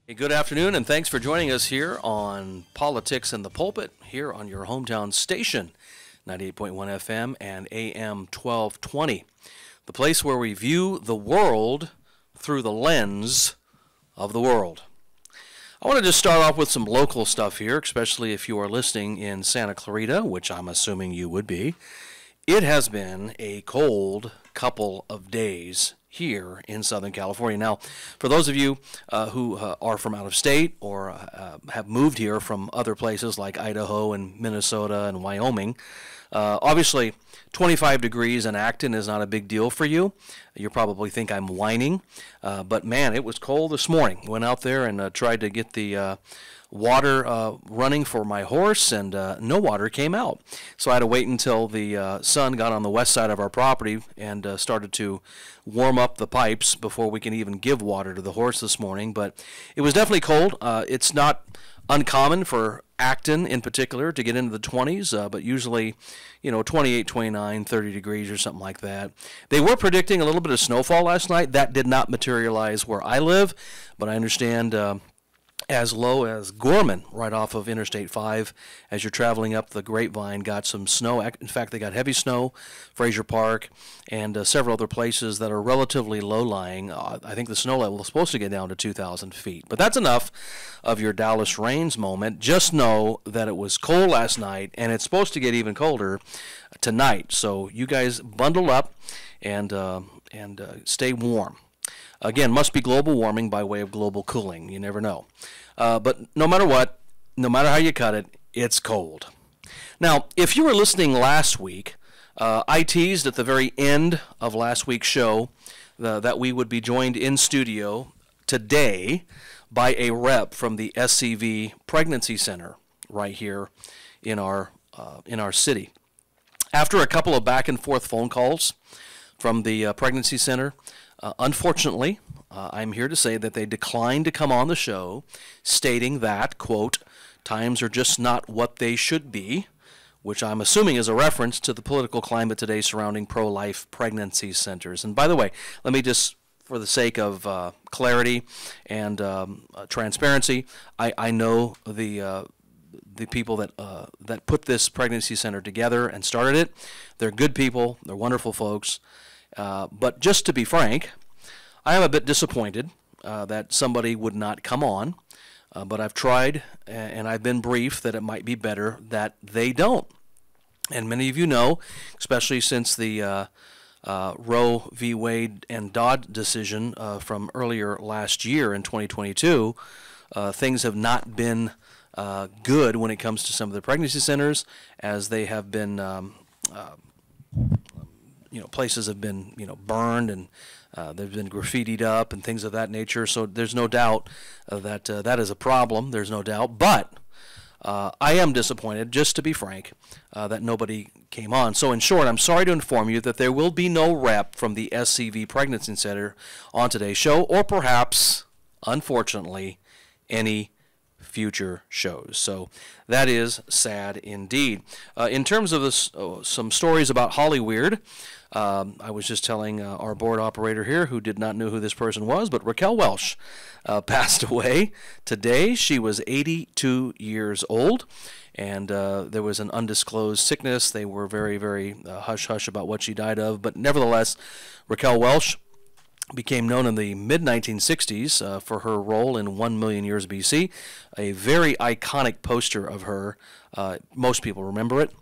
Hey, good afternoon, and thanks for joining us here on Politics in the Pulpit, here on your hometown station, 98.1 FM and AM 1220, the place where we view the world through the lens of the world. I want to just start off with some local stuff here, especially if you are listening in Santa Clarita, which I'm assuming you would be. It has been a cold couple of days here in Southern California. Now, for those of you who are from out of state or have moved here from other places like Idaho and Minnesota and Wyoming, obviously 25 degrees in Acton is not a big deal for you. You probably think I'm whining, but man, it was cold this morning. Went out there and tried to get the water running for my horse, and no water came out. So I had to wait until the sun got on the west side of our property and started to warm up the pipes before we can even give water to the horse this morning. But it was definitely cold. It's not uncommon for Acton in particular to get into the 20s, but usually, 28, 29, 30 degrees or something like that. They were predicting a little bit of snowfall last night. That did not materialize where I live, but I understand as low as Gorman, right off of Interstate 5, as you're traveling up the Grapevine, got some snow. In fact, they got heavy snow, Fraser Park, and several other places that are relatively low-lying. I think the snow level is supposed to get down to 2,000 feet. But that's enough of your Dallas Rains moment. Just know that it was cold last night, and it's supposed to get even colder tonight. So you guys bundle up and stay warm. Again, must be global warming by way of global cooling. You never know. But no matter what, no matter how you cut it, it's cold. Now, if you were listening last week, I teased at the very end of last week's show that we would be joined in studio today by a rep from the SCV Pregnancy Center right here in our city. After a couple of back and forth phone calls from the Pregnancy Center, unfortunately, I'm here to say that they declined to come on the show, stating that, quote, times are just not what they should be, which I'm assuming is a reference to the political climate today surrounding pro-life pregnancy centers. And by the way, let me just, for the sake of clarity and transparency, I know the people that put this pregnancy center together and started it. They're good people. They're wonderful folks. But just to be frank, I am a bit disappointed that somebody would not come on, but I've tried and I've been briefed that it might be better that they don't. And many of you know, especially since the Roe v. Wade and Dodd decision from earlier last year in 2022, things have not been good when it comes to some of the pregnancy centers, as they have been places have been, burned, and they've been graffitied up and things of that nature. So there's no doubt that that is a problem. There's no doubt. But I am disappointed, just to be frank, that nobody came on. So in short, I'm sorry to inform you that there will be no rep from the SCV Pregnancy Center on today's show, or perhaps, unfortunately, any future shows. So that is sad indeed. In terms of this, some stories about Hollyweird, I was just telling our board operator here, who did not know who this person was, but Raquel Welch passed away today. She was 82 years old, and there was an undisclosed sickness. They were very, very hush-hush about what she died of, but nevertheless, Raquel Welch became known in the mid-1960s for her role in 1 Million Years BC, a very iconic poster of her. Most people remember it.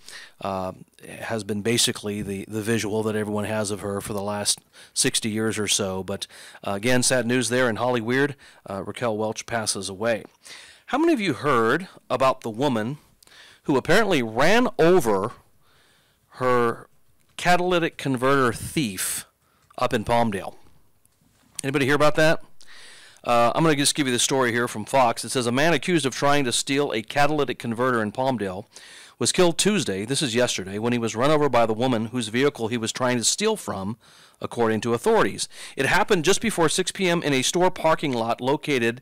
It has been basically the visual that everyone has of her for the last 60 years or so. But again, sad news there in Hollyweird. Raquel Welch passes away. How many of you heard about the woman who apparently ran over her catalytic converter thief up in Palmdale? Anybody hear about that? I'm going to just give you the story here from Fox. It says a man accused of trying to steal a catalytic converter in Palmdale was killed Tuesday, this is yesterday, when he was run over by the woman whose vehicle he was trying to steal from, according to authorities. It happened just before 6 p.m. in a store parking lot located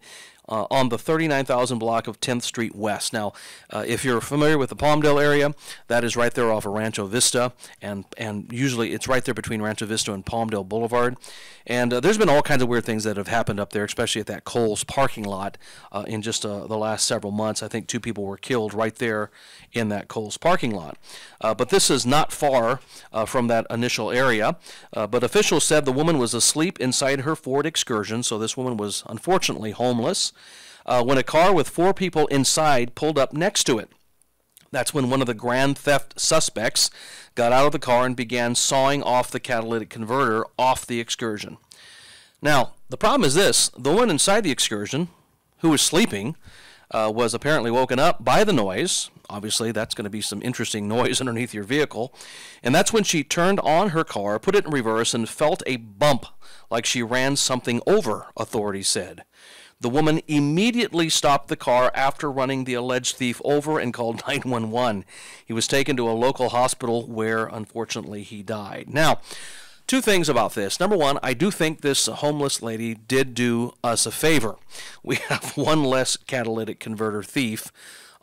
on the 39,000 block of 10th Street West. Now, if you're familiar with the Palmdale area, that is right there off of Rancho Vista, and usually it's right there between Rancho Vista and Palmdale Boulevard. And there's been all kinds of weird things that have happened up there, especially at that Kohl's parking lot in just the last several months. I think 2 people were killed right there in that Kohl's parking lot. But this is not far from that initial area. But officials said the woman was asleep inside her Ford Excursion, so this woman was unfortunately homeless, when a car with 4 people inside pulled up next to it. That's when one of the grand theft suspects got out of the car and began sawing off the catalytic converter off the Excursion. Now, the problem is this. The woman inside the Excursion, who was sleeping, was apparently woken up by the noise. Obviously, that's going to be some interesting noise underneath your vehicle. And that's when she turned on her car, put it in reverse, and felt a bump like she ran something over, authorities said. The woman immediately stopped the car after running the alleged thief over and called 911. He was taken to a local hospital where, unfortunately, he died. Now, 2 things about this. Number one, I do think this homeless lady did do us a favor. We have one less catalytic converter thief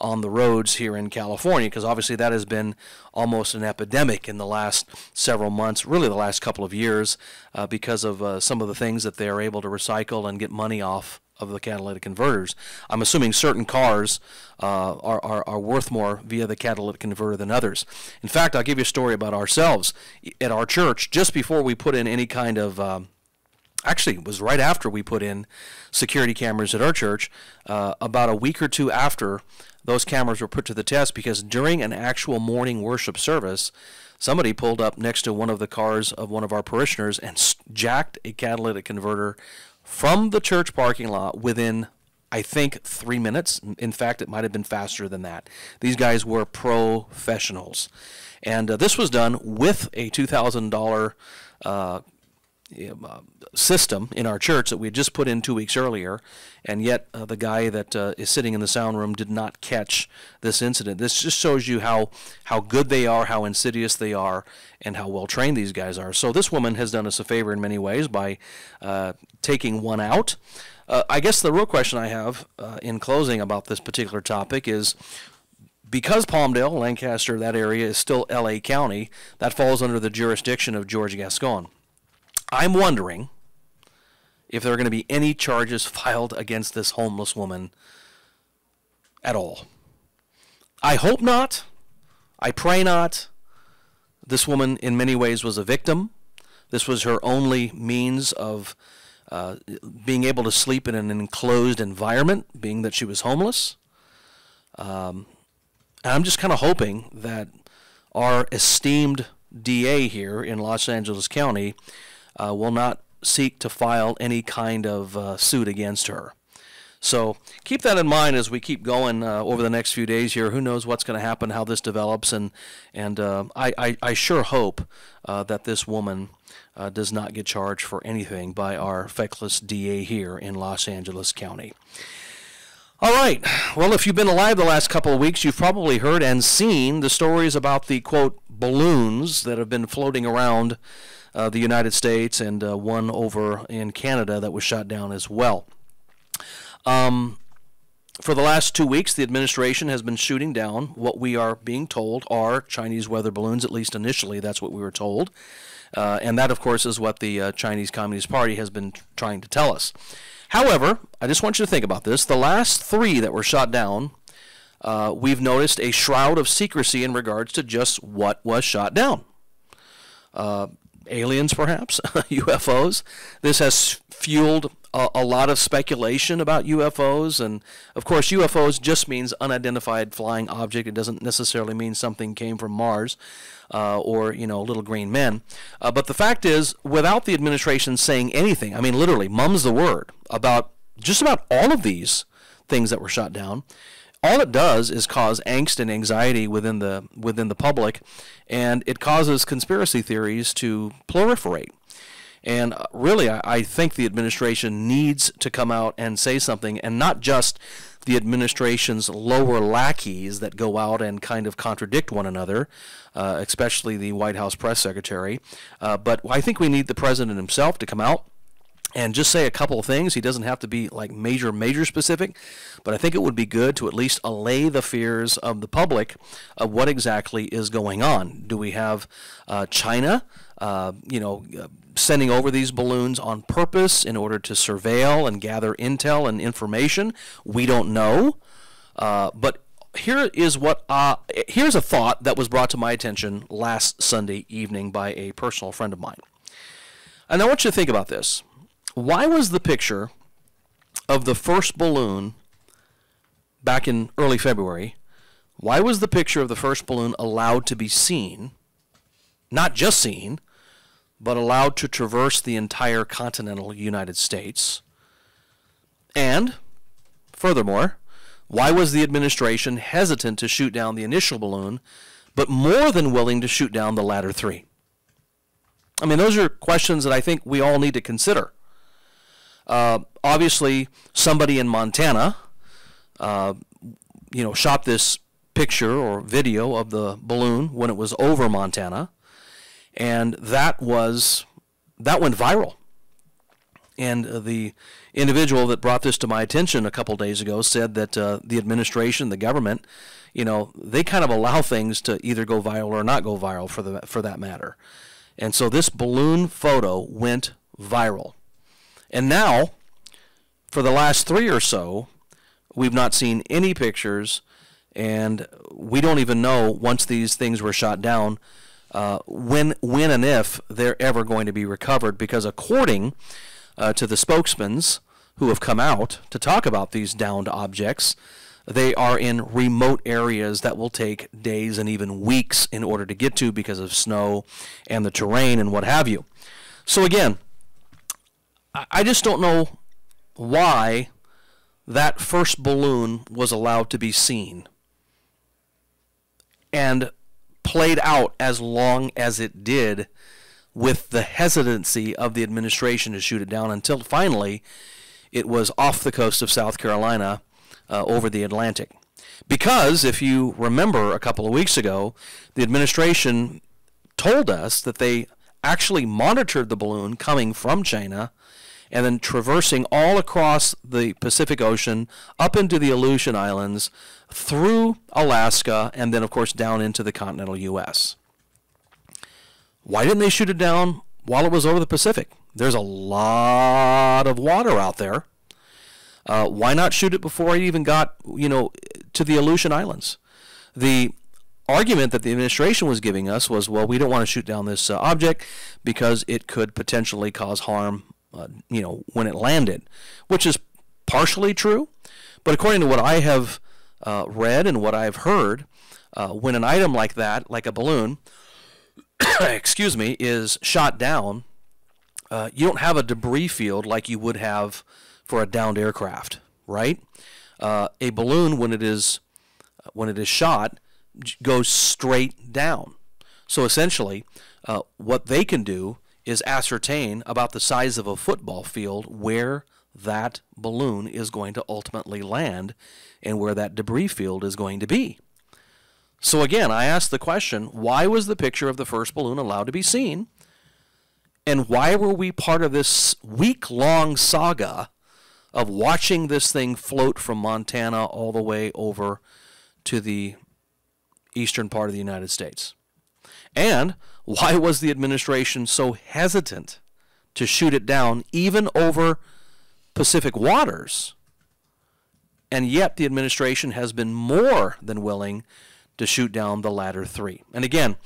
on the roads here in California, because obviously that has been almost an epidemic in the last several months, really the last couple of years, because of some of the things that they are able to recycle and get money off of the catalytic converters. I'm assuming certain cars are worth more via the catalytic converter than others. In fact, I'll give you a story about ourselves. At our church, just before we put in any kind of actually, it was right after we put in security cameras at our church, about a week or 2 after those cameras were put to the test, because during an actual morning worship service, somebody pulled up next to one of the cars of one of our parishioners and jacked a catalytic converter from the church parking lot within, I think, 3 minutes. In fact, it might have been faster than that. These guys were professionals. And this was done with a $2,000 system in our church that we had just put in 2 weeks earlier, and yet the guy that is sitting in the sound room did not catch this incident. This just shows you how good they are, how insidious they are, and how well trained these guys are. So this woman has done us a favor in many ways by taking one out. I guess the real question I have in closing about this particular topic is, because Palmdale, Lancaster, that area is still L.A. County, that falls under the jurisdiction of George Gascon. I'm wondering if there are going to be any charges filed against this homeless woman at all. I hope not. I pray not. This woman, in many ways, was a victim. This was her only means of being able to sleep in an enclosed environment, being that she was homeless. And I'm just kind of hoping that our esteemed DA here in Los Angeles County will not seek to file any kind of suit against her. So keep that in mind as we keep going over the next few days here. Who knows what's going to happen, how this develops, and I sure hope that this woman does not get charged for anything by our feckless DA here in Los Angeles County. All right. Well, if you've been alive the last couple of weeks, you've probably heard and seen the stories about the, quote, balloons that have been floating around the United States, and one over in Canada that was shot down as well. For the last 2 weeks, the administration has been shooting down what we are being told are Chinese weather balloons. At least initially, that's what we were told. And that, of course, is what the Chinese Communist Party has been trying to tell us. However, I just want you to think about this. The last 3 that were shot down, we've noticed a shroud of secrecy in regards to just what was shot down. Aliens, perhaps, UFOs. This has fueled a lot of speculation about UFOs, and of course UFOs just means unidentified flying object. It doesn't necessarily mean something came from Mars or, little green men. But the fact is, without the administration saying anything, I mean literally mum's the word, about just about all of these things that were shot down, all it does is cause angst and anxiety within the public, and it causes conspiracy theories to proliferate. And really, I think the administration needs to come out and say something, and not just the administration's lower lackeys that go out and kind of contradict one another, especially the White House press secretary. But I think we need the president himself to come out and just say a couple of things. He doesn't have to be like major specific, but I think it would be good to at least allay the fears of the public of what exactly is going on. Do we have China, sending over these balloons on purpose in order to surveil and gather intel and information? We don't know, but here's a thought that was brought to my attention last Sunday evening by a personal friend of mine. And I want you to think about this. Why was the picture of the first balloon back in early February, why was the picture of the first balloon allowed to be seen, not just seen, but allowed to traverse the entire continental United States? And, furthermore, why was the administration hesitant to shoot down the initial balloon, but more than willing to shoot down the latter three? I mean, those are questions that I think we all need to consider. Obviously, somebody in Montana, shot this picture or video of the balloon when it was over Montana, and that went viral. And the individual that brought this to my attention a couple days ago said that the administration, the government, they kind of allow things to either go viral or not go viral for that matter. And so this balloon photo went viral. And now, for the last 3 or so, we've not seen any pictures, and we don't even know, once these things were shot down, when and if they're ever going to be recovered, because according to the spokesmen who have come out to talk about these downed objects, they are in remote areas that will take days and even weeks in order to get to because of snow and the terrain and what have you. So again, I just don't know why that first balloon was allowed to be seen and played out as long as it did, with the hesitancy of the administration to shoot it down, until finally it was off the coast of South Carolina over the Atlantic. Because if you remember a couple of weeks ago, the administration told us that they actually monitored the balloon coming from China and then traversing all across the Pacific Ocean, up into the Aleutian Islands, through Alaska, and then, of course, down into the continental U.S. Why didn't they shoot it down while it was over the Pacific? There's a lot of water out there. Why not shoot it before it even got, to the Aleutian Islands? The argument that the administration was giving us was, well, we don't want to shoot down this object because it could potentially cause harm when it landed, which is partially true. But according to what I have read and what I've heard, when an item like that, like a balloon, is shot down, you don't have a debris field like you would have for a downed aircraft, right? A balloon, when it is shot, goes straight down. So essentially, what they can do is ascertain about the size of a football field where that balloon is going to ultimately land and where that debris field is going to be. So again, I asked the question, why was the picture of the first balloon allowed to be seen? And why were we part of this week-long saga of watching this thing float from Montana all the way over to the eastern part of the United States? And why was the administration so hesitant to shoot it down even over Pacific waters? And yet the administration has been more than willing to shoot down the latter three. And again,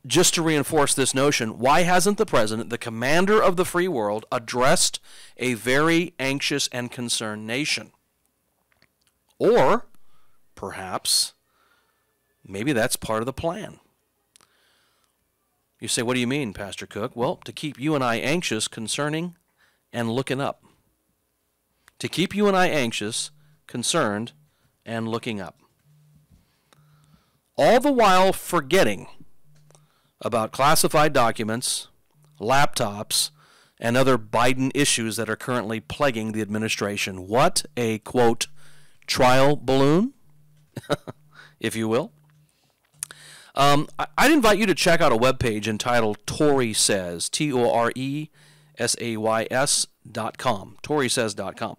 just to reinforce this notion, why hasn't the president, the commander of the free world, addressed a very anxious and concerned nation? Or perhaps maybe that's part of the plan. You say, what do you mean, Pastor Cook? Well, to keep you and I anxious, concerning, and looking up. To keep you and I anxious, concerned, and looking up. All the while forgetting about classified documents, laptops, and other Biden issues that are currently plaguing the administration. What a, quote, trial balloon, if you will. I'd invite you to check out a webpage entitled Tory Says, Toresays, says.com, TorySays.com.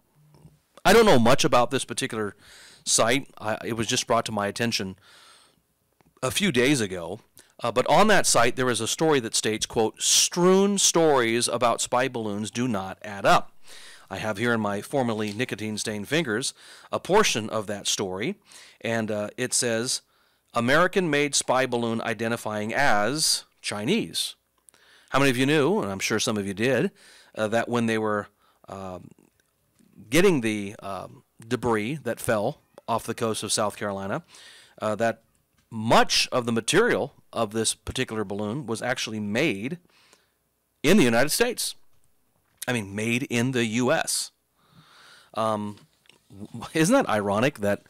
I don't know much about this particular site. It was just brought to my attention a few days ago. But on that site, there is a story that states, quote, strewn stories about spy balloons do not add up. I have here in my formerly nicotine-stained fingers a portion of that story, and it says, American-made spy balloon identifying as Chinese. How many of you knew, and I'm sure some of you did, that when they were getting the debris that fell off the coast of South Carolina, that much of the material of this particular balloon was actually made in the United States. I mean, made in the U.S. Isn't that ironic that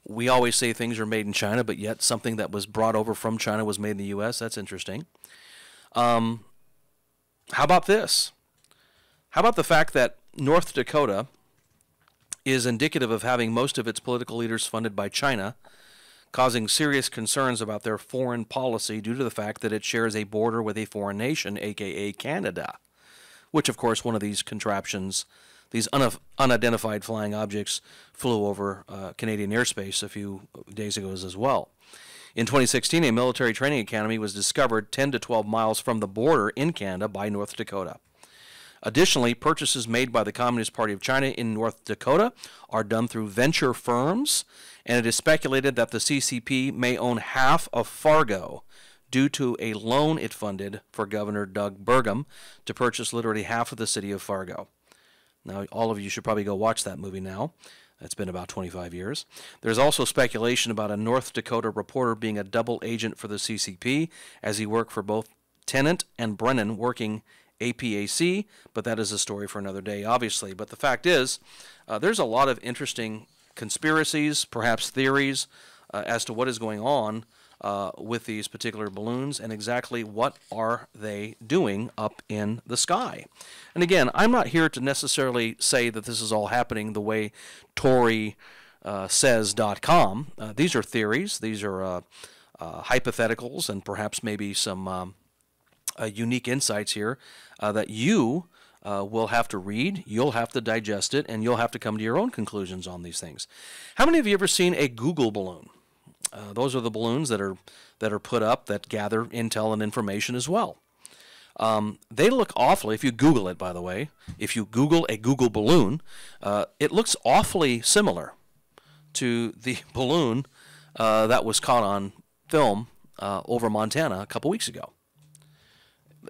we always say things are made in China, but yet something that was brought over from China was made in the U.S.? That's interesting. How about this? How about the fact that North Dakota is indicative of having most of its political leaders funded by China, causing serious concerns about their foreign policy due to the fact that it shares a border with a foreign nation, a.k.a. Canada, which, of course, one of these contraptions, these unidentified flying objects, flew over Canadian airspace a few days ago as well. In 2016, a military training academy was discovered 10 to 12 miles from the border in Canada by North Dakota. Additionally, purchases made by the Communist Party of China in North Dakota are done through venture firms, and it is speculated that the CCP may own half of Fargo due to a loan it funded for Governor Doug Burgum to purchase literally half of the city of Fargo. Now, all of you should probably go watch that movie now. It's been about 25 years. There's also speculation about a North Dakota reporter being a double agent for the CCP as he worked for both Tennant and Brennan working APAC, but that is a story for another day, obviously. But the fact is, there's a lot of interesting conspiracies, perhaps theories, as to what is going on with these particular balloons and exactly what are they doing up in the sky. And again, I'm not here to necessarily say that this is all happening the way TorySays.com. These are theories. These are hypotheticals and perhaps maybe some unique insights here that you will have to read, you'll have to digest it, and you'll have to come to your own conclusions on these things. How many of you ever seen a Google balloon? Those are the balloons that are put up that gather intel and information as well. They look awfully, if you Google it, by the way, if you Google a Google balloon, it looks awfully similar to the balloon that was caught on film over Montana a couple weeks ago.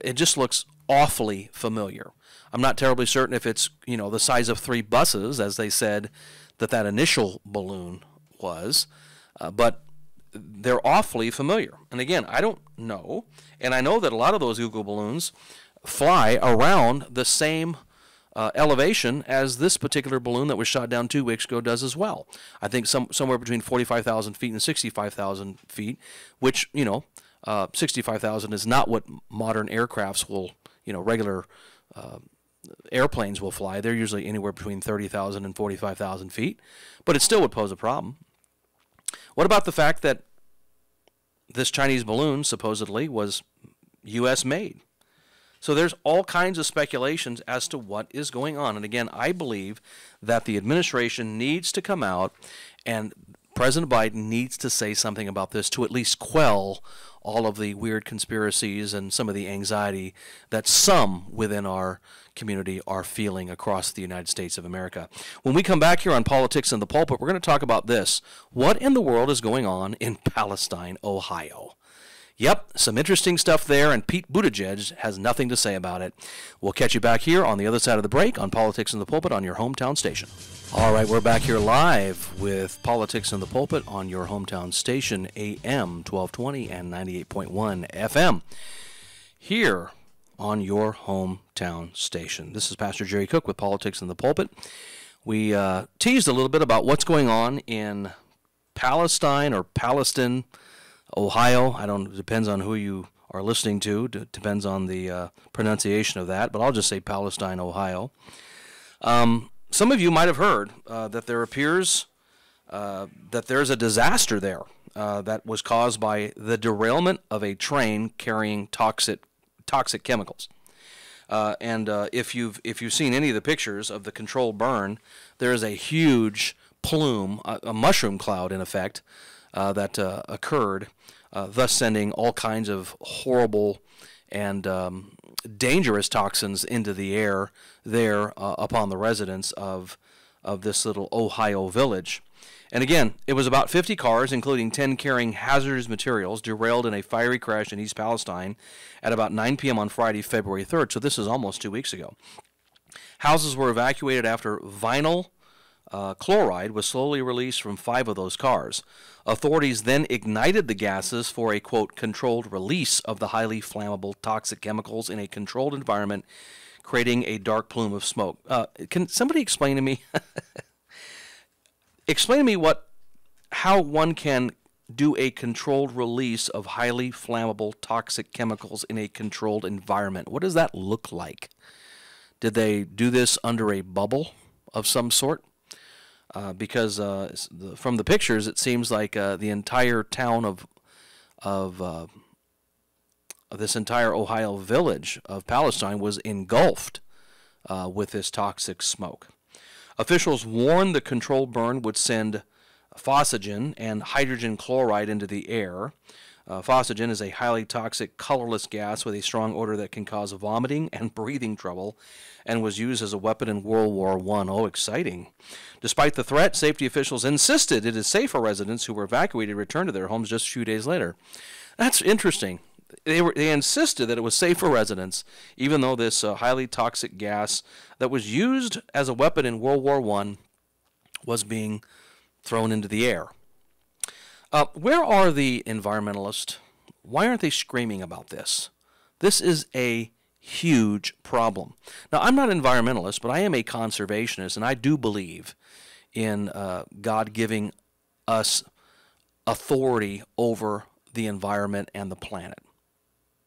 It just looks awfully familiar. I'm not terribly certain if it's, the size of 3 buses, as they said that initial balloon was, but they're awfully familiar. And again, I don't know, and I know that a lot of those Google balloons fly around the same elevation as this particular balloon that was shot down 2 weeks ago does as well. I think somewhere between 45,000 feet and 65,000 feet, which, 65,000 is not what modern aircrafts will, regular airplanes will fly. They're usually anywhere between 30,000 and 45,000 feet, but it still would pose a problem. What about the fact that this Chinese balloon supposedly was U.S. made? So there's all kinds of speculations as to what is going on. And again, I believe that the administration needs to come out and President Biden needs to say something about this to at least quell all of the weird conspiracies and some of the anxiety that some within our community are feeling across the United States of America. When we come back here on Politics in the Pulpit, we're going to talk about this. What in the world is going on in Palestine, Ohio? Yep, some interesting stuff there, and Pete Buttigieg has nothing to say about it. We'll catch you back here on the other side of the break on Politics in the Pulpit on your hometown station. All right, we're back here live with Politics in the Pulpit on your hometown station, AM 1220 and 98.1 FM, here on your hometown station. This is Pastor Jerry Cook with Politics in the Pulpit. We teased a little bit about what's going on in Palestine or Palestine, Ohio. It depends on who you are listening to. It depends on the pronunciation of that, but I'll just say Palestine, Ohio. Some of you might have heard that there appears that there's a disaster there that was caused by the derailment of a train carrying toxic chemicals. If you've seen any of the pictures of the controlled burn, there is a huge plume, a mushroom cloud in effect, that occurred, thus sending all kinds of horrible and dangerous toxins into the air there upon the residents of this little Ohio village. And again, it was about 50 cars, including 10 carrying hazardous materials, derailed in a fiery crash in East Palestine at about 9 p.m. on Friday, February 3rd. So this is almost 2 weeks ago. Houses were evacuated after vinyl chloride was slowly released from 5 of those cars. Authorities then ignited the gases for a, quote, controlled release of the highly flammable toxic chemicals in a controlled environment, creating a dark plume of smoke. Can somebody explain to me? Explain to me how one can do a controlled release of highly flammable toxic chemicals in a controlled environment. What does that look like? Did they do this under a bubble of some sort? Because from the pictures, it seems like the entire town of this entire Ohio village of Palestine was engulfed with this toxic smoke. Officials warned the controlled burn would send phosphagen and hydrogen chloride into the air. Phosphagen is a highly toxic, colorless gas with a strong odor that can cause vomiting and breathing trouble, and was used as a weapon in World War I. Oh, exciting. Despite the threat, safety officials insisted it is safe for residents who were evacuated to return to their homes just a few days later. That's interesting. They insisted that it was safe for residents, even though this highly toxic gas that was used as a weapon in World War I was being thrown into the air. Where are the environmentalists? Why aren't they screaming about this? This is a huge problem. Now, I'm not an environmentalist, but I am a conservationist, and I do believe in God giving us authority over the environment and the planet.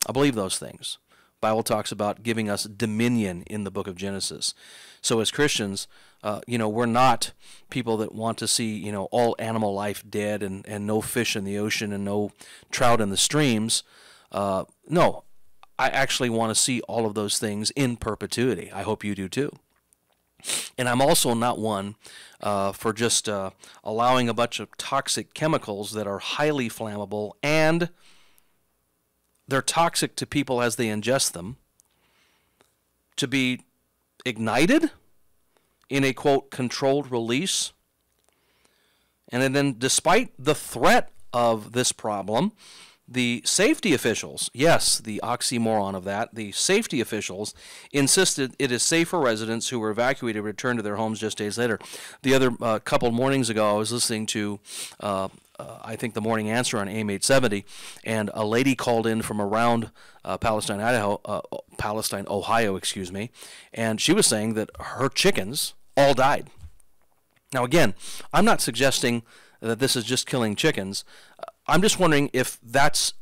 I believe those things. The Bible talks about giving us dominion in the book of Genesis. So as Christians, we're not people that want to see, all animal life dead and no fish in the ocean and no trout in the streams. No, I actually want to see all of those things in perpetuity. I hope you do too. And I'm also not one for just allowing a bunch of toxic chemicals that are highly flammable, and they're toxic to people as they ingest them, to be ignited in a, quote, controlled release. And then despite the threat of this problem, the safety officials, yes, the oxymoron of that, the safety officials insisted it is safe for residents who were evacuated to return to their homes just days later. The other couple mornings ago, I was listening to, I think, the Morning Answer on AM 870, and a lady called in from around Palestine, Ohio, and she was saying that her chickens all died. Now, again, I'm not suggesting that this is just killing chickens. I'm just wondering if that's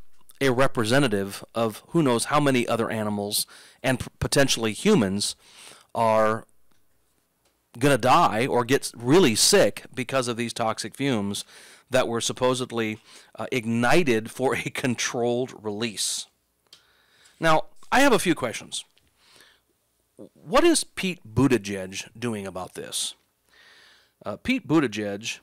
a representative of who knows how many other animals and potentially humans are going to die or get really sick because of these toxic fumes that were supposedly ignited for a controlled release. Now, I have a few questions. What is Pete Buttigieg doing about this? Pete Buttigieg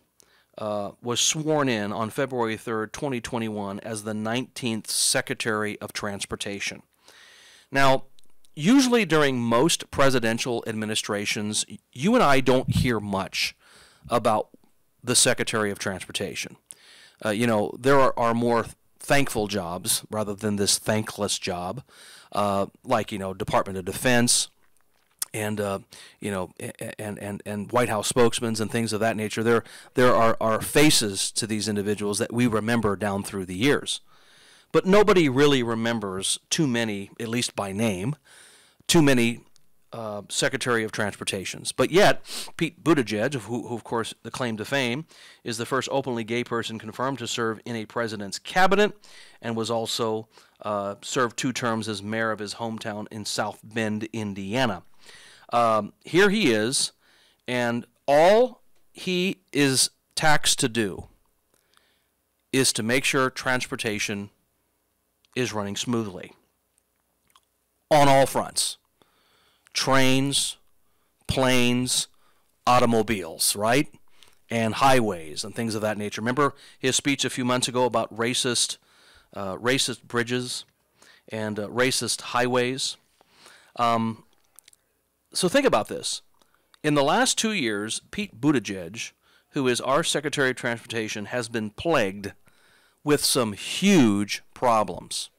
was sworn in on February 3rd, 2021 as the 19th Secretary of Transportation. Now, usually during most presidential administrations, you and I don't hear much about the Secretary of Transportation. There are more thankful jobs rather than this thankless job, like, Department of Defense, and and White House spokesmen and things of that nature. There are faces to these individuals that we remember down through the years, but nobody really remembers too many, at least by name, too many Secretary of Transportations. But yet, Pete Buttigieg, who of course the claim to fame, is the first openly gay person confirmed to serve in a president's cabinet, and was also served 2 terms as mayor of his hometown in South Bend, Indiana. Here he is, and all he is taxed to do is to make sure transportation is running smoothly on all fronts. trains, planes, automobiles, right? And highways and things of that nature. Remember his speech a few months ago about racist bridges and racist highways? So think about this. In the last 2 years, Pete Buttigieg, who is our Secretary of Transportation, has been plagued with some huge problems.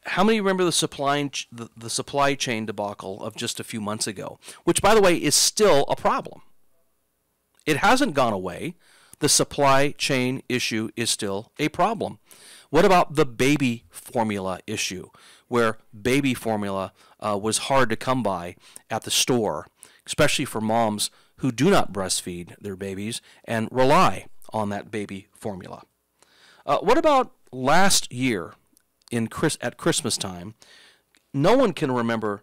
How many remember the supply chain debacle of just a few months ago, which, by the way, is still a problem? It hasn't gone away. The supply chain issue is still a problem. What about the baby formula issue, where baby formula was hard to come by at the store, especially for moms who do not breastfeed their babies and rely on that baby formula? What about last year at Christmas time? No one can remember,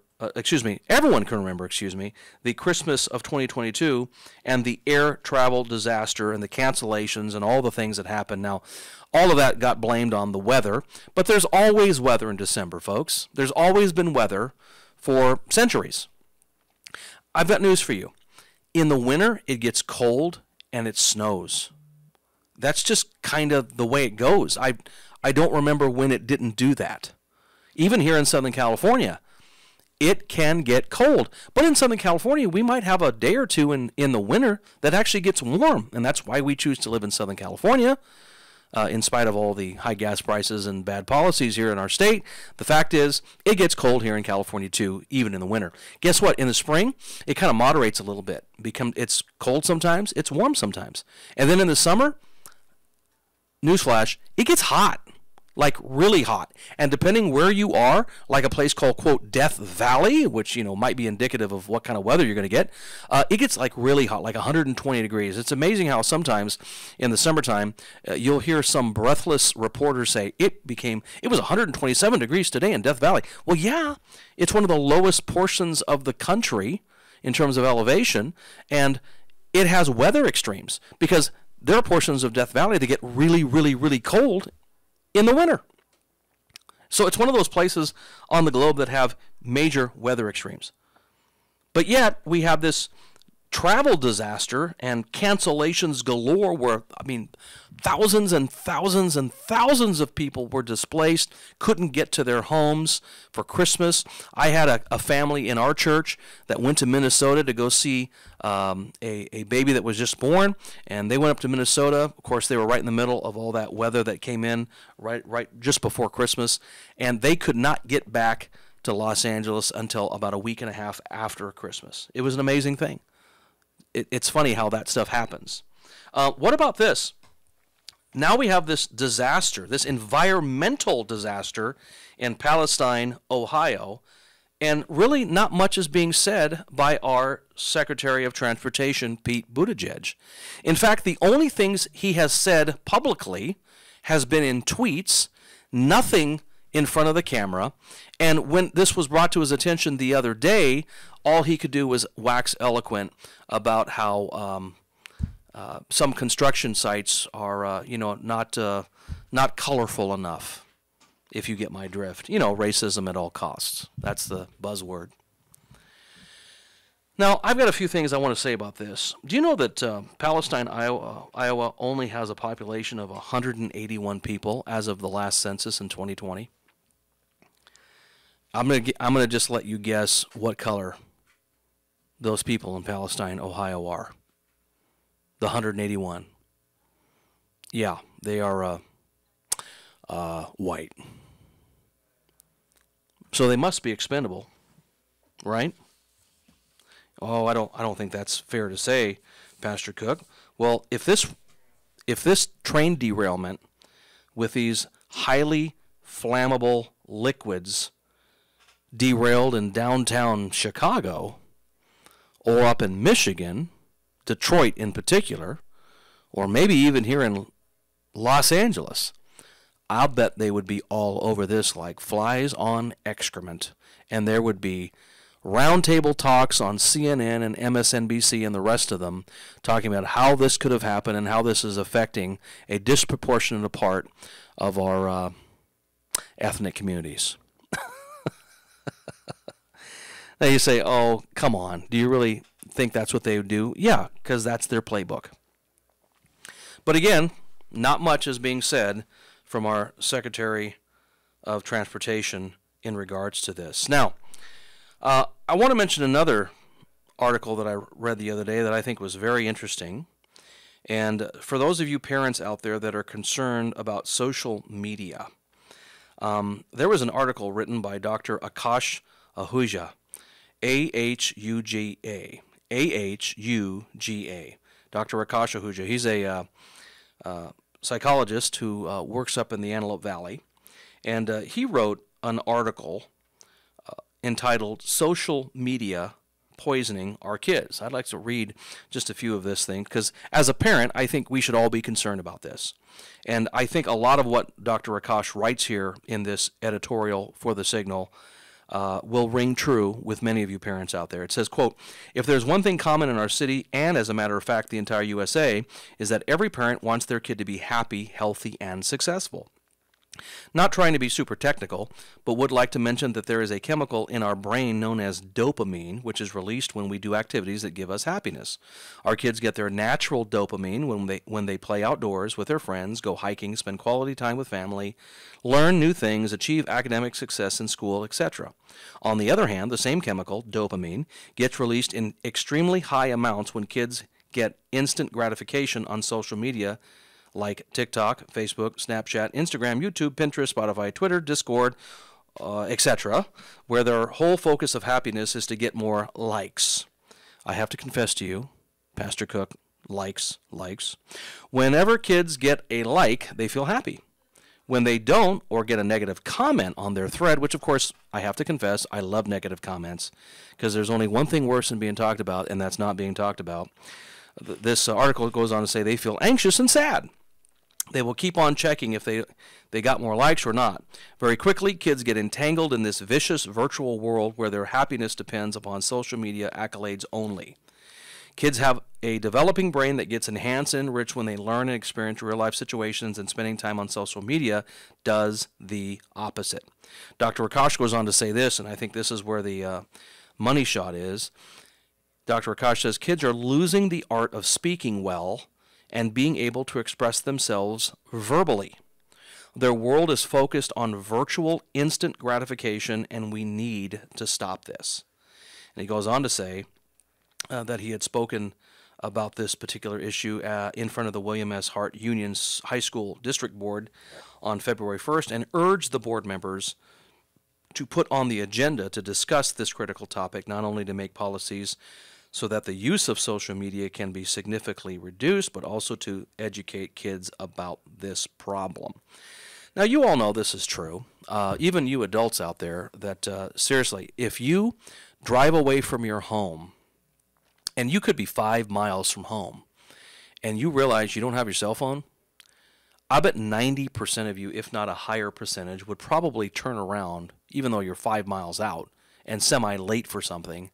everyone can remember, the Christmas of 2022 and the air travel disaster and the cancellations and all the things that happened. Now, all of that got blamed on the weather, but there's always weather in December, folks. There's always been weather for centuries. I've got news for you. In the winter, it gets cold and it snows. That's just kind of the way it goes. I don't remember when it didn't do that. Even here in Southern California, it can get cold. But in Southern California, we might have a day or two in the winter that actually gets warm. And that's why we choose to live in Southern California. In spite of all the high gas prices and bad policies here in our state, the fact is it gets cold here in California too, even in the winter. Guess what? In the spring, it kind of moderates a little bit. It's cold sometimes, it's warm sometimes. And then in the summer, newsflash, it gets hot. Like really hot. And depending where you are, like a place called, quote, Death Valley, which, might be indicative of what kind of weather you're going to get, it gets like really hot, like 120 degrees. It's amazing how sometimes in the summertime, you'll hear some breathless reporter say, it was 127 degrees today in Death Valley. Well, yeah, it's one of the lowest portions of the country in terms of elevation, and it has weather extremes because there are portions of Death Valley that get really, really, really cold in the winter. So it's one of those places on the globe that have major weather extremes. But yet we have this travel disaster and cancellations galore where, thousands and thousands and thousands of people were displaced, couldn't get to their homes for Christmas. I had a family in our church that went to Minnesota to go see a baby that was just born, and they went up to Minnesota. Of course, they were right in the middle of all that weather that came in right just before Christmas, and they could not get back to Los Angeles until about a week and a half after Christmas. It was an amazing thing. It's funny how that stuff happens. What about this? Now we have this disaster, this environmental disaster in Palestine, Ohio, and really not much is being said by our Secretary of Transportation, Pete Buttigieg. In fact, the only things he has said publicly has been in tweets, nothing in front of the camera. And when this was brought to his attention the other day, all he could do was wax eloquent about how some construction sites are, not colorful enough, if you get my drift. Racism at all costs. That's the buzzword. Now, I've got a few things I want to say about this. Do you know that Palestine, Iowa only has a population of 181 people as of the last census in 2020? I'm gonna just let you guess what color those people in Palestine, Ohio are. The 181. Yeah, they are white. So they must be expendable, right? Oh, I don't think that's fair to say, Pastor Cook. Well, if this train derailment with these highly flammable liquids derailed in downtown Chicago or up in Michigan, Detroit in particular, or maybe even here in Los Angeles, I'll bet they would be all over this like flies on excrement. And there would be roundtable talks on CNN and MSNBC and the rest of them talking about how this could have happened and how this is affecting a disproportionate part of our ethnic communities. Now you say, oh, come on. Do you really think that's what they would do? Yeah, because that's their playbook. But again, not much is being said from our Secretary of Transportation in regards to this. Now, I want to mention another article that I read the other day that I think was very interesting. And for those of you parents out there that are concerned about social media, there was an article written by Dr. Akash Ahuja, A-H-U-G-A, A-H-U-G-A, Dr. Akash Ahuja. He's a psychologist who works up in the Antelope Valley, and he wrote an article entitled Social Media Poisoning Our Kids. I'd like to read just a few of this thing because as a parent, I think we should all be concerned about this. And I think a lot of what Dr. Akash writes here in this editorial for the Signal will ring true with many of you parents out there. It says, quote, if there's one thing common in our city, and as a matter of fact the entire USA, is that every parent wants their kid to be happy, healthy, and successful. Not trying to be super technical, but would like to mention that there is a chemical in our brain known as dopamine, which is released when we do activities that give us happiness. Our kids get their natural dopamine when they play outdoors with their friends, go hiking, spend quality time with family, learn new things, achieve academic success in school, etc. On the other hand, the same chemical, dopamine, gets released in extremely high amounts when kids get instant gratification on social media like TikTok, Facebook, Snapchat, Instagram, YouTube, Pinterest, Spotify, Twitter, Discord, etc., where their whole focus of happiness is to get more likes. I have to confess to you, Pastor Cook, likes. Whenever kids get a like, they feel happy. When they don't or get a negative comment on their thread, which of course I have to confess, I love negative comments because there's only one thing worse than being talked about, and that's not being talked about. This article goes on to say they feel anxious and sad. They will keep on checking if they got more likes or not. Very quickly, kids get entangled in this vicious virtual world where their happiness depends upon social media accolades only. Kids have a developing brain that gets enhanced and enriched when they learn and experience real-life situations, and spending time on social media does the opposite. Dr. Akash goes on to say this, and I think this is where the money shot is. Dr. Akash says, kids are losing the art of speaking well and being able to express themselves verbally. Their world is focused on virtual instant gratification, and we need to stop this. And he goes on to say that he had spoken about this particular issue in front of the William S. Hart Union's High School District Board on February 1st and urged the board members to put on the agenda to discuss this critical topic, not only to make policies so that the use of social media can be significantly reduced, but also to educate kids about this problem. Now, you all know this is true, even you adults out there, that seriously, if you drive away from your home, and you could be 5 miles from home, and you realize you don't have your cell phone, I bet 90% of you, if not a higher percentage, would probably turn around, even though you're 5 miles out and semi-late for something,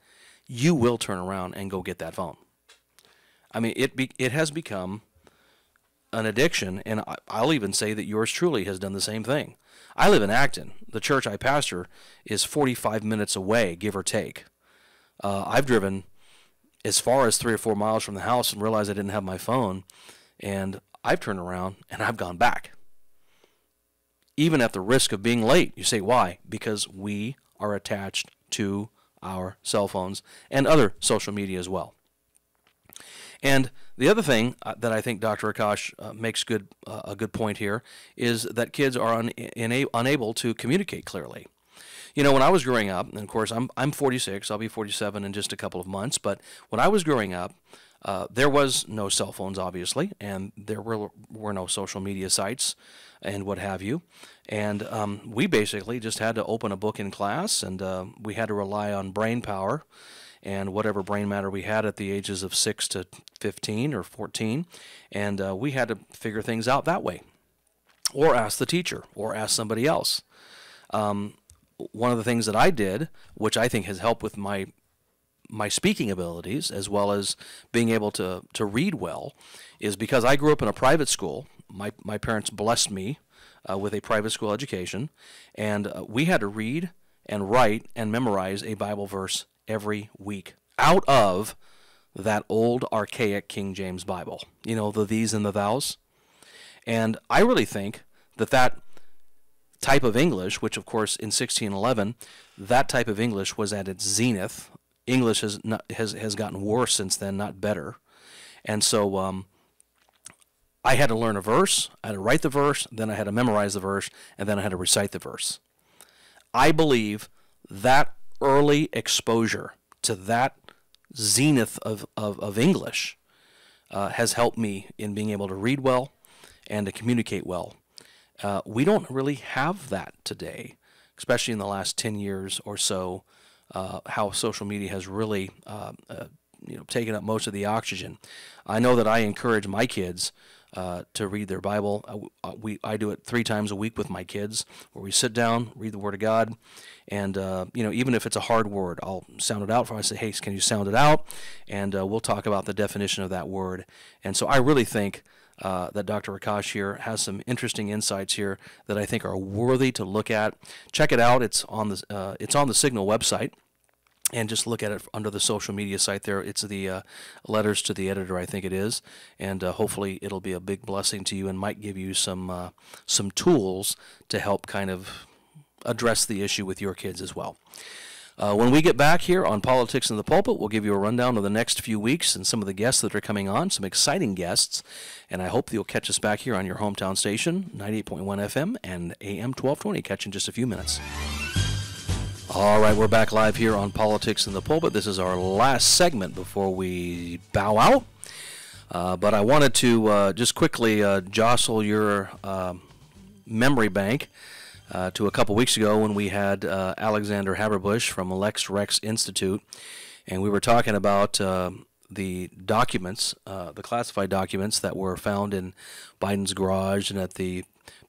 you will turn around and go get that phone. I mean, it has become an addiction, and I'll even say that yours truly has done the same thing. I live in Acton. The church I pastor is 45 minutes away, give or take. I've driven as far as 3 or 4 miles from the house and realized I didn't have my phone, and I've turned around and I've gone back, even at the risk of being late. You say, why? Because we are attached to our cell phones and other social media as well. And the other thing that I think Dr. Akash makes a good point here is that kids are unable to communicate clearly. You know, when I was growing up, and of course I'm 46, I'll be 47 in just a couple of months, but when I was growing up, there was no cell phones, obviously, and there were no social media sites and what have you. And we basically just had to open a book in class, and we had to rely on brain power and whatever brain matter we had at the ages of 6 to 15 or 14, and we had to figure things out that way, or ask the teacher, or ask somebody else. One of the things that I did, which I think has helped with my speaking abilities as well as being able to read well, is because I grew up in a private school. My parents blessed me with a private school education, and we had to read and write and memorize a Bible verse every week out of that old archaic King James Bible. You know, the these and the thous. And I really think that that type of English, which of course in 1611, that type of English was at its zenith. English has gotten worse since then, not better. And so I had to learn a verse, I had to write the verse, then I had to memorize the verse, and then I had to recite the verse. I believe that early exposure to that zenith of English has helped me in being able to read well and to communicate well. We don't really have that today, especially in the last 10 years or so, how social media has really taken up most of the oxygen. I know that I encourage my kids to read their Bible. I do it 3 times a week with my kids, where we sit down, read the Word of God, and even if it's a hard word, I'll sound it out for them. I say, hey, can you sound it out? And we'll talk about the definition of that word. And so I really think that Dr. Akash here has some interesting insights here that I think are worthy to look at. Check it out. It's on the Signal website. And just look at it under the social media site there. It's the letters to the editor, I think it is. And hopefully it'll be a big blessing to you and might give you some tools to help kind of address the issue with your kids as well. When we get back here on Politics in the Pulpit, we'll give you a rundown of the next few weeks and some of the guests that are coming on, some exciting guests. And I hope you'll catch us back here on your hometown station, 98.1 FM and AM 1220. Catch in just a few minutes. All right, we're back live here on Politics in the Pulpit. This is our last segment before we bow out. But I wanted to just quickly jostle your memory bank to a couple weeks ago when we had Alexander Haberbush from Lex Rex Institute, and we were talking about the documents, the classified documents that were found in Biden's garage and at the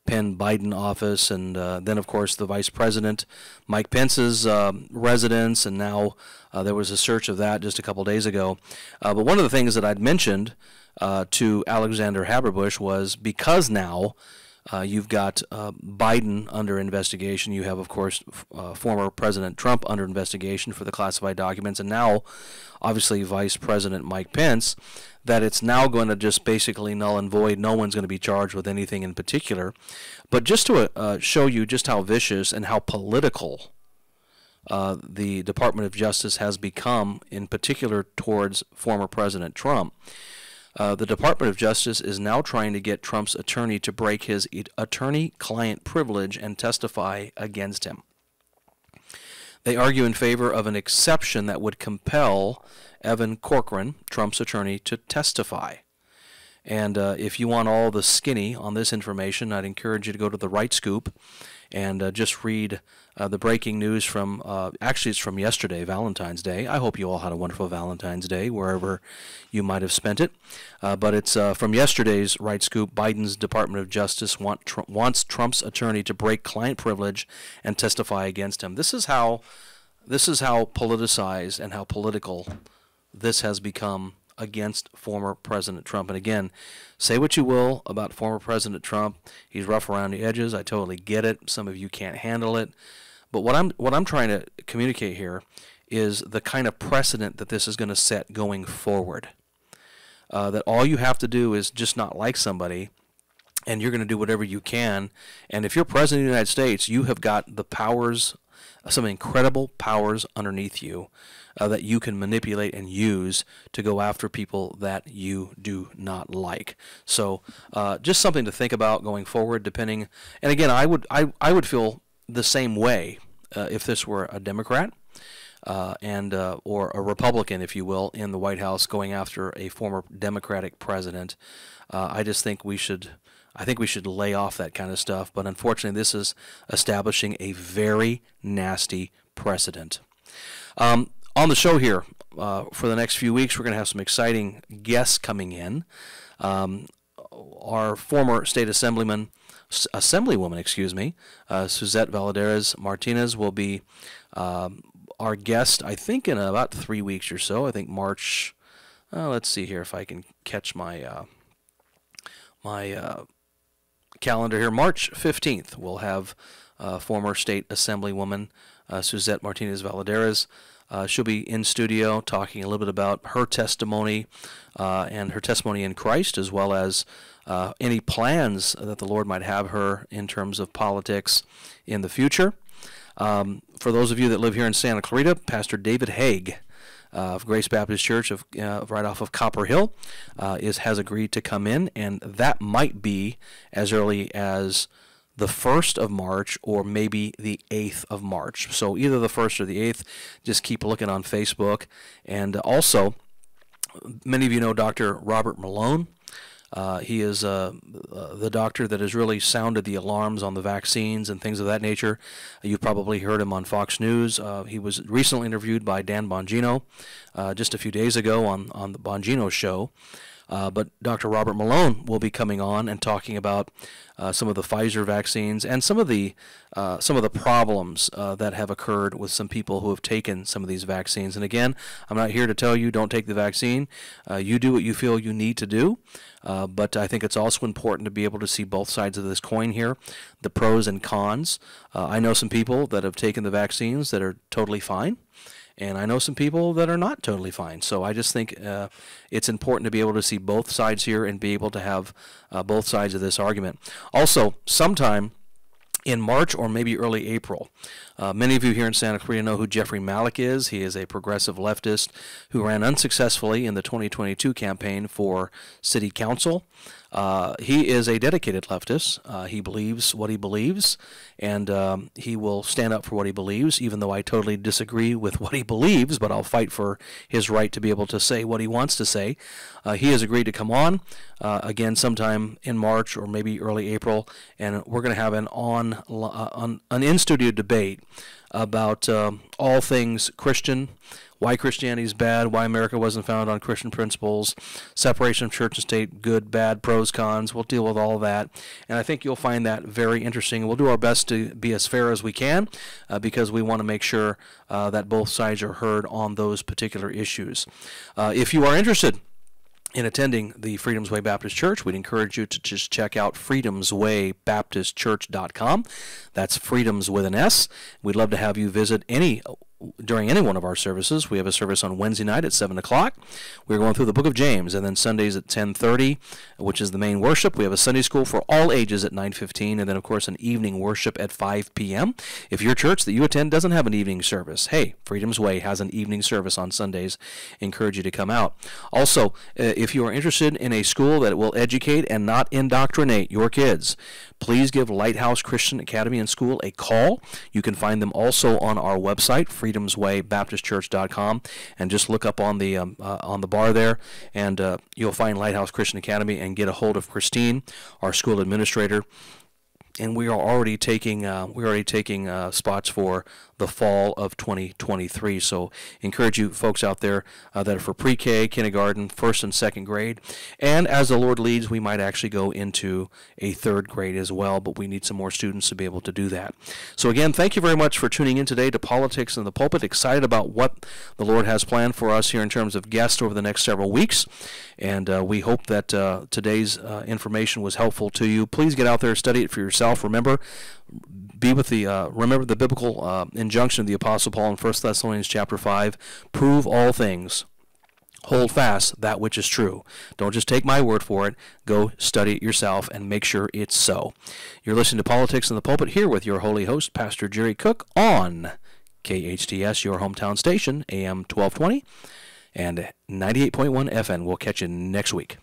Penn Biden office, and then of course the Vice President Mike Pence's residence, and now there was a search of that just a couple days ago. But one of the things that I'd mentioned to Alexander Haberbush was, because now you've got Biden under investigation, you have of course former President Trump under investigation for the classified documents, and now obviously Vice President Mike Pence, that it's now going to just basically null and void. No one's going to be charged with anything in particular. But just to show you just how vicious and how political the Department of Justice has become, in particular towards former President Trump, the Department of Justice is now trying to get Trump's attorney to break his attorney-client privilege and testify against him. They argue in favor of an exception that would compel Evan Corcoran, Trump's attorney, to testify. And if you want all the skinny on this information, I'd encourage you to go to the Right Scoop and just read the breaking news from, actually it's from yesterday, Valentine's Day. I hope you all had a wonderful Valentine's Day, wherever you might have spent it. But it's from yesterday's Right Scoop. Biden's Department of Justice wants Trump's attorney to break client privilege and testify against him. This is how politicized and how political this has become against former President Trump. And again, say what you will about former President Trump. He's rough around the edges. I totally get it. Some of you can't handle it. But what I'm trying to communicate here is the kind of precedent that this is going to set going forward. That all you have to do is just not like somebody, and you're going to do whatever you can. And if you're President of the United States, you have got the powers, some incredible powers underneath you that you can manipulate and use to go after people that you do not like. So just something to think about going forward, depending. And again, I would feel the same way if this were a Democrat or a Republican, if you will, in the White House going after a former Democratic president. I just think we should lay off that kind of stuff. But unfortunately, this is establishing a very nasty precedent. On the show here for the next few weeks, we're going to have some exciting guests coming in. Our former state assemblywoman, Suzette Valadares Martinez will be our guest, I think, in about 3 weeks or so. I think March, let's see here if I can catch my calendar here. March 15th, we'll have former state assemblywoman Suzette Martinez Valadares She'll be in studio talking a little bit about her testimony and her testimony in Christ, as well as any plans that the Lord might have her in terms of politics in the future. For those of you that live here in Santa Clarita, Pastor David Haig of Grace Baptist Church right off of Copper Hill has agreed to come in, and that might be as early as the 1st of March or maybe the 8th of March. So either the 1st or the 8th. Just keep looking on Facebook. And also, many of you know Dr. Robert Malone. He is the doctor that has really sounded the alarms on the vaccines and things of that nature. You've probably heard him on Fox News. He was recently interviewed by Dan Bongino just a few days ago on the Bongino show. But Dr. Robert Malone will be coming on and talking about some of the Pfizer vaccines and some of the problems that have occurred with some people who have taken some of these vaccines. And again, I'm not here to tell you don't take the vaccine. You do what you feel you need to do. But I think it's also important to be able to see both sides of this coin here, the pros and cons. I know some people that have taken the vaccines that are totally fine. And I know some people that are not totally fine. So I just think it's important to be able to see both sides here and be able to have both sides of this argument. Also, sometime in March or maybe early April, many of you here in Santa Clarita know who Jeffrey Malik is. He is a progressive leftist who ran unsuccessfully in the 2022 campaign for city council. He is a dedicated leftist. He believes what he believes, and he will stand up for what he believes, even though I totally disagree with what he believes, but I'll fight for his right to be able to say what he wants to say. He has agreed to come on again sometime in March or maybe early April, and we're going to have an in-studio debate about all things Christian, why Christianity is bad, why America wasn't founded on Christian principles, separation of church and state, good, bad, pros, cons. We'll deal with all of that. And I think you'll find that very interesting. We'll do our best to be as fair as we can because we want to make sure that both sides are heard on those particular issues. If you are interested in attending the Freedom's Way Baptist Church, we'd encourage you to just check out freedomswaybaptistchurch.com. That's Freedoms with an S. We'd love to have you visit during any one of our services. We have a service on Wednesday night at 7 o'clock. We're going through the book of James, and then Sundays at 10:30, which is the main worship. We have a Sunday school for all ages at 9:15, and then, of course, an evening worship at 5 p.m. If your church that you attend doesn't have an evening service, hey, Freedom's Way has an evening service on Sundays. Encourage you to come out. Also, if you are interested in a school that will educate and not indoctrinate your kids, please give Lighthouse Christian Academy and School a call. You can find them also on our website, freedomswaybaptistchurch.com, and just look up on the bar there, and you'll find Lighthouse Christian Academy and get a hold of Christine, our school administrator. And we are already taking spots for the fall of 2023. So encourage you folks out there that are for pre-K, kindergarten, first and second grade. And as the Lord leads, we might actually go into a third grade as well, but we need some more students to be able to do that. So again, thank you very much for tuning in today to Politics in the Pulpit. Excited about what the Lord has planned for us here in terms of guests over the next several weeks. And we hope that today's information was helpful to you. Please get out there, study it for yourself. Remember, remember the biblical injunction of the Apostle Paul in 1 Thessalonians chapter 5. Prove all things. Hold fast that which is true. Don't just take my word for it. Go study it yourself and make sure it's so. You're listening to Politics in the Pulpit here with your holy host, Pastor Jerry Cook, on KHTS, your hometown station, AM 1220 and 98.1 FM. We'll catch you next week.